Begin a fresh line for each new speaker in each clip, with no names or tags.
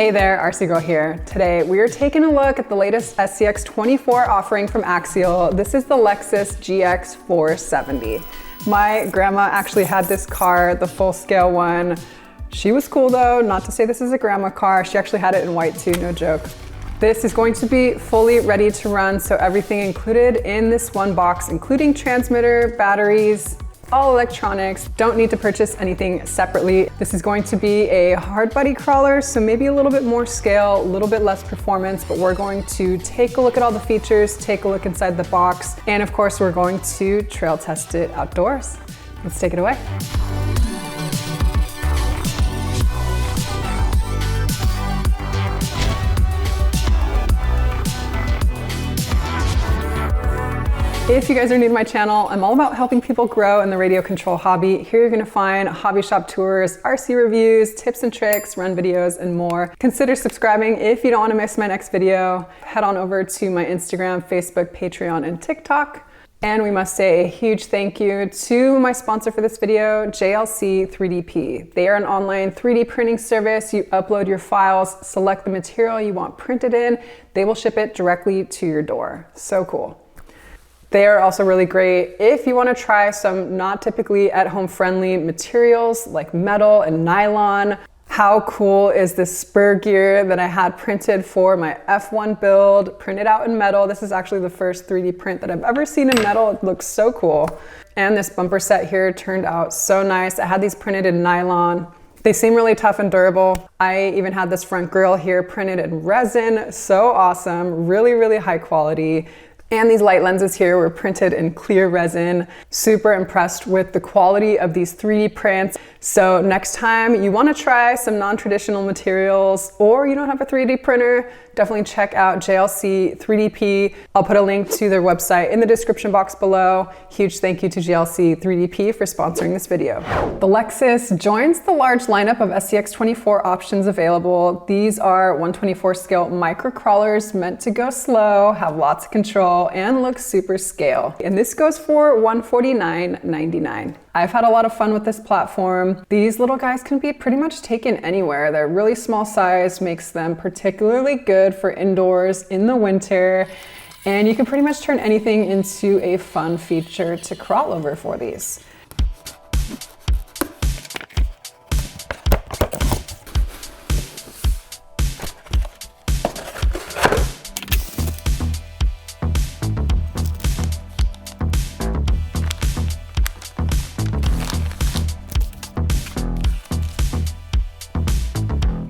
Hey there, RC Girl here. Today we are taking a look at the latest SCX24 offering from Axial. This is the Lexus GX 470. My grandma actually had this car, the full scale one. She was cool though, not to say this is a grandma car. She actually had it in white too, no joke. This is going to be fully ready to run, so everything included in this one box, including transmitter, batteries, all electronics. Don't need to purchase anything separately. This is going to be a hard body crawler, so maybe a little bit more scale, a little bit less performance, but we're going to take a look at all the features, take a look inside the box, and of course we're going to trail test it outdoors. Let's take it away. If you guys are new to my channel, I'm all about helping people grow in the radio control hobby. Here you're gonna find hobby shop tours, RC reviews, tips and tricks, run videos, and more. Consider subscribing if you don't wanna miss my next video. Head on over to my Instagram, Facebook, Patreon, and TikTok. And we must say a huge thank you to my sponsor for this video, JLC3DP. They are an online 3D printing service. You upload your files, select the material you want printed in. They will ship it directly to your door. So cool. They are also really great if you want to try some not typically at-home friendly materials like metal and nylon. How cool is this spur gear that I had printed for my F1 build, printed out in metal. This is actually the first 3D print that I've ever seen in metal. It looks so cool. And this bumper set here turned out so nice. I had these printed in nylon. They seem really tough and durable. I even had this front grille here printed in resin. So awesome, really, really high quality. And these light lenses here were printed in clear resin. Super impressed with the quality of these 3D prints. So next time you want to try some non-traditional materials or you don't have a 3D printer, definitely check out JLC 3DP. I'll put a link to their website in the description box below. Huge thank you to JLC 3DP for sponsoring this video. The Lexus joins the large lineup of SCX24 options available. These are 124 scale micro crawlers meant to go slow, have lots of control, and look super scale. And this goes for $149.99. I've had a lot of fun with this platform. These little guys can be pretty much taken anywhere. They're really small size, makes them particularly good for indoors in the winter. And you can pretty much turn anything into a fun feature to crawl over for these.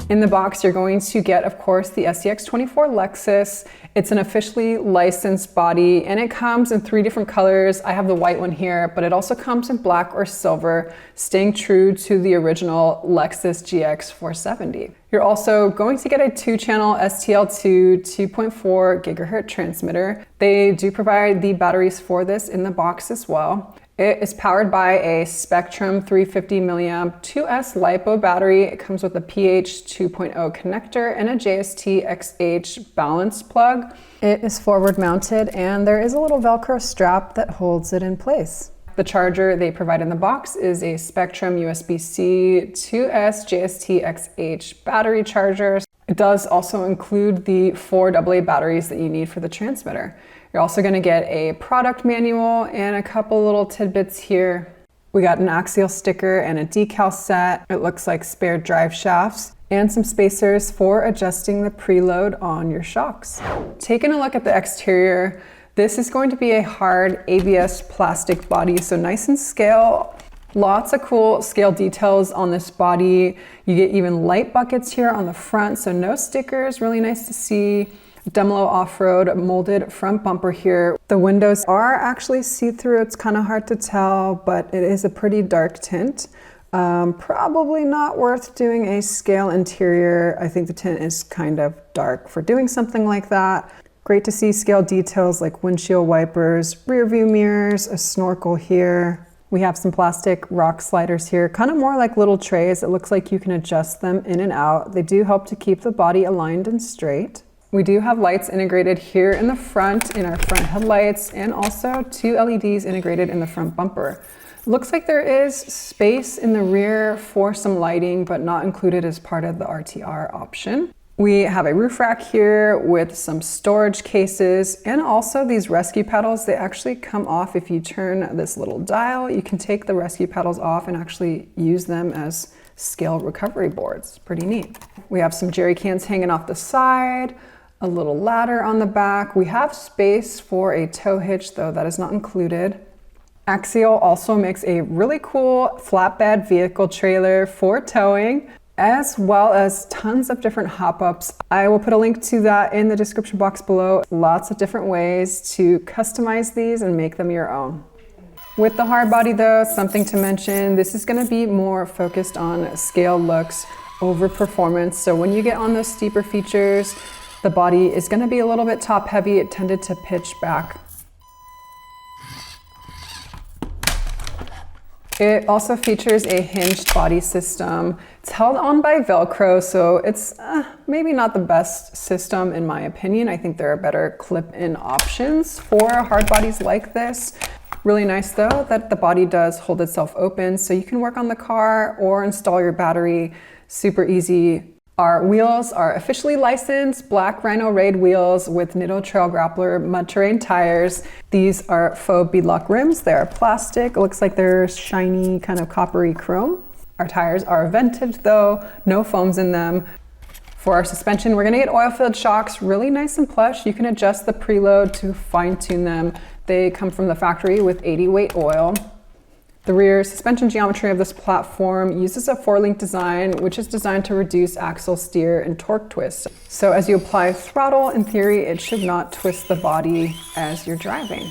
In the box, you're going to get, of course, the SCX24 Lexus. It's an officially licensed body, and it comes in 3 different colors. I have the white one here, but it also comes in black or silver, staying true to the original Lexus GX 470. You're also going to get a 2-channel STL2 2.4 gigahertz transmitter. They do provide the batteries for this in the box as well. It is powered by a Spectrum 350 milliamp 2S LiPo battery. It comes with a pH 2.0 connector and a JST XH balance plug. It is forward mounted and there is a little Velcro strap that holds it in place. The charger they provide in the box is a Spectrum USB-C 2S JST XH battery charger. It does also include the 4 AA batteries that you need for the transmitter. You're also going to get a product manual and a couple little tidbits here. We got an Axial sticker and a decal set. It looks like spare drive shafts and some spacers for adjusting the preload on your shocks. Taking a look at the exterior, this is going to be a hard ABS plastic body, so nice and scale. Lots of cool scale details on this body. You get even light buckets here on the front, so no stickers, really nice to see. Demlo off-road molded front bumper here. The windows are actually see-through. It's kind of hard to tell, but it is a pretty dark tint. Probably not worth doing a scale interior. I think the tint is kind of dark for doing something like that. Great to see scale details like windshield wipers, rear view mirrors, a snorkel here. We have some plastic rock sliders here, kind of more like little trays. It looks like you can adjust them in and out. They do help to keep the body aligned and straight. We do have lights integrated here in the front in our front headlights and also 2 LEDs integrated in the front bumper. Looks like there is space in the rear for some lighting, but not included as part of the RTR option. We have a roof rack here with some storage cases and also these rescue pedals. They actually come off if you turn this little dial. You can take the rescue pedals off and actually use them as scale recovery boards. Pretty neat. We have some jerry cans hanging off the side, a little ladder on the back. We have space for a tow hitch, though that is not included. Axial also makes a really cool flatbed vehicle trailer for towing, as well as tons of different hop-ups. I will put a link to that in the description box below. Lots of different ways to customize these and make them your own. With the hard body though, something to mention, this is gonna be more focused on scale looks over performance. So when you get on those steeper features, the body is gonna be a little bit top heavy. It tended to pitch back. It also features a hinged body system. It's held on by Velcro, so it's maybe not the best system in my opinion. I think there are better clip-in options for hard bodies like this. Really nice though that the body does hold itself open, so you can work on the car or install your battery. Super easy. Our wheels are officially licensed black Rhino Raid wheels with Nitto Trail Grappler mud terrain tires. These are faux beadlock rims. They're plastic. It looks like they're shiny, kind of coppery chrome. Our tires are vintage though, no foams in them. For our suspension, we're gonna get oil-filled shocks, really nice and plush. You can adjust the preload to fine-tune them. They come from the factory with 80 weight oil. The rear suspension geometry of this platform uses a 4-link design, which is designed to reduce axle steer and torque twist. So as you apply throttle, in theory, it should not twist the body as you're driving.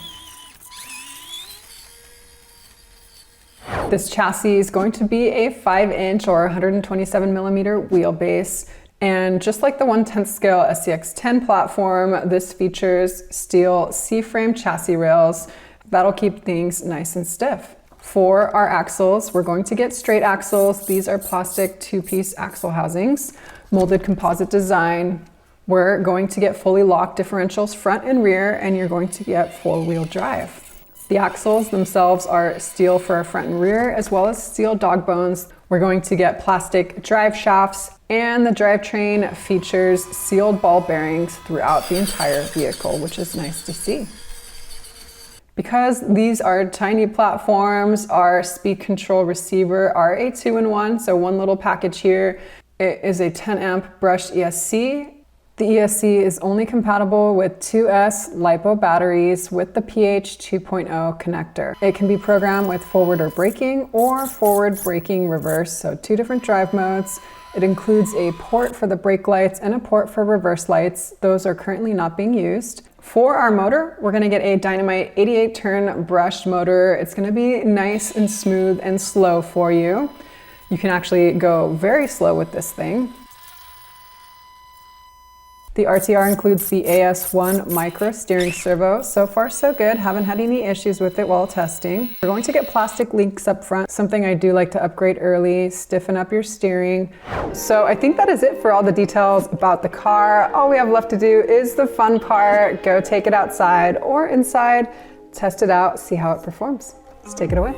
This chassis is going to be a 5-inch or 127 millimeter wheelbase. And just like the 1/10 scale SCX10 platform, this features steel C-frame chassis rails. That'll keep things nice and stiff. For our axles, we're going to get straight axles. These are plastic 2-piece axle housings, molded composite design. We're going to get fully locked differentials front and rear, and you're going to get 4-wheel drive. The axles themselves are steel for our front and rear, as well as steel dog bones. We're going to get plastic drive shafts, and the drivetrain features sealed ball bearings throughout the entire vehicle, which is nice to see. Because these are tiny platforms, our speed control receiver are a 2-in-1, so one little package here. It is a 10 amp brushed ESC. The ESC is only compatible with 2S LiPo batteries with the pH 2.0 connector. It can be programmed with forward or braking or forward braking reverse, so 2 different drive modes. It includes a port for the brake lights and a port for reverse lights. Those are currently not being used. For our motor, we're gonna get a Dynamite 88 turn brushed motor. It's gonna be nice and smooth and slow for you. You can actually go very slow with this thing. The RTR includes the AS1 micro steering servo. So far so good, haven't had any issues with it while testing. We're going to get plastic links up front, something I do like to upgrade early, stiffen up your steering. So I think that is it for all the details about the car. All we have left to do is the fun part, go take it outside or inside, test it out, see how it performs. Let's take it away.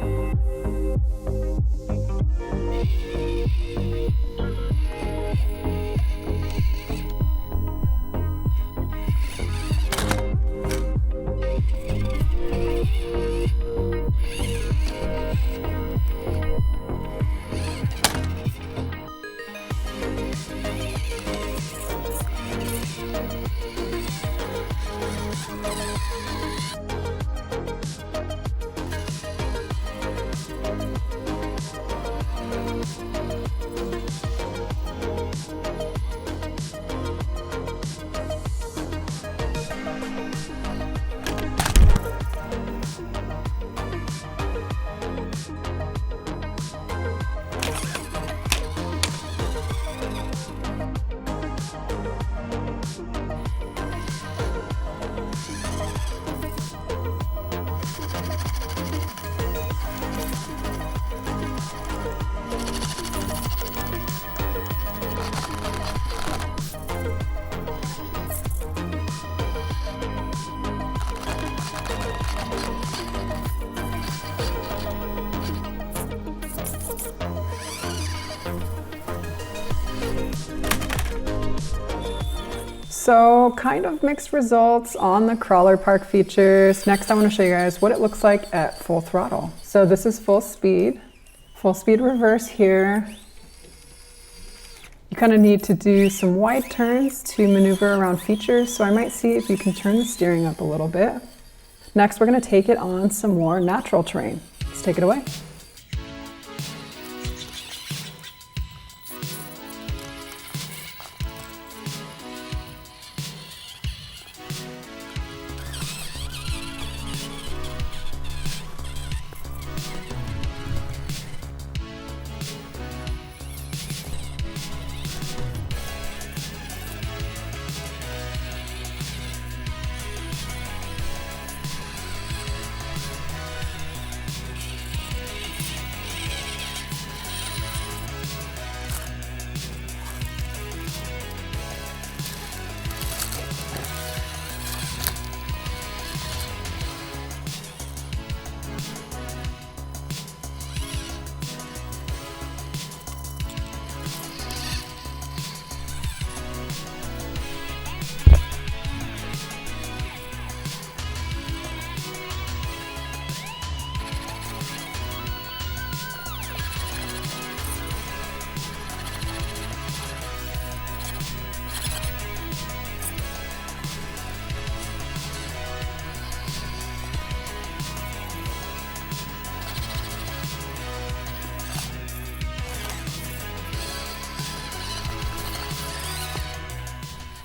So kind of mixed results on the crawler park features. Next, I want to show you guys what it looks like at full throttle. So this is full speed reverse here. You kind of need to do some wide turns to maneuver around features. So I might see if you can turn the steering up a little bit. Next, we're going to take it on some more natural terrain. Let's take it away.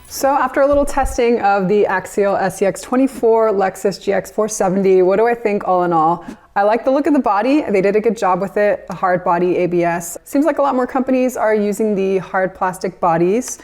So after a little testing of the Axial SCX24 Lexus GX 470, what do I think all in all? I like the look of the body. They did a good job with it, a hard body ABS. Seems like a lot more companies are using the hard plastic bodies.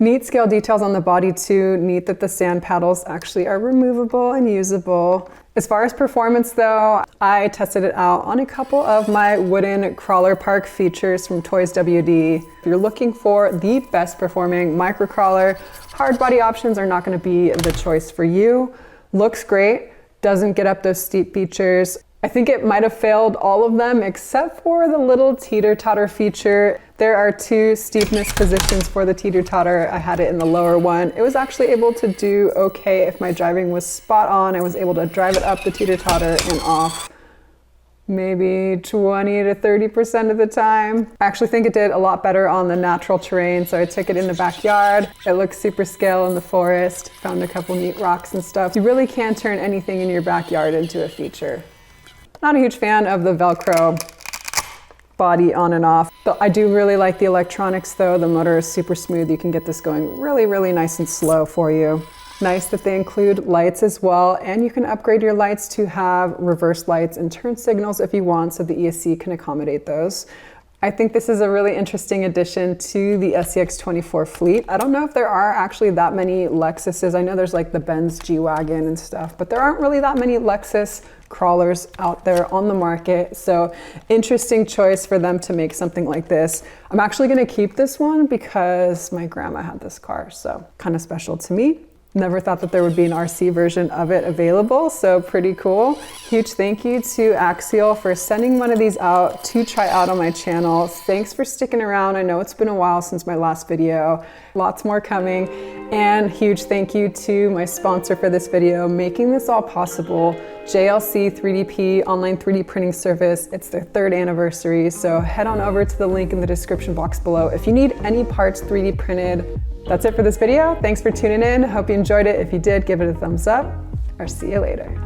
Neat scale details on the body too. Neat that the sand paddles actually are removable and usable. As far as performance though, I tested it out on a couple of my wooden crawler park features from Toys WD. If you're looking for the best performing micro crawler, hard body options are not going to be the choice for you. Looks great, doesn't get up those steep features. I think it might have failed all of them except for the little teeter-totter feature. There are two steepness positions for the teeter-totter. I had it in the lower one. It was actually able to do okay if my driving was spot on. I was able to drive it up the teeter-totter and off maybe 20 to 30% of the time. I actually think it did a lot better on the natural terrain. So I took it in the backyard. It looks super scale in the forest. Found a couple neat rocks and stuff. You really can turn anything in your backyard into a feature. Not a huge fan of the Velcro body on and off. But I do really like the electronics though. The motor is super smooth. You can get this going really, really nice and slow for you. Nice that they include lights as well, and you can upgrade your lights to have reverse lights and turn signals if you want, so the ESC can accommodate those. I think this is a really interesting addition to the SCX24 fleet. I don't know if there are actually that many Lexuses. I know there's like the Benz G-Wagon and stuff, but there aren't really that many Lexus crawlers out there on the market. So interesting choice for them to make something like this. I'm actually gonna keep this one because my grandma had this car, so kind of special to me. Never thought that there would be an RC version of it available, so pretty cool. Huge thank you to Axial for sending one of these out to try out on my channel. Thanks for sticking around. I know it's been a while since my last video. Lots more coming. And huge thank you to my sponsor for this video, making this all possible, JLC 3DP online 3D printing service. It's their 3rd anniversary, so head on over to the link in the description box below if you need any parts 3D printed. That's it for this video. Thanks for tuning in. Hope you enjoyed it. If you did, give it a thumbs up. I'll see you later.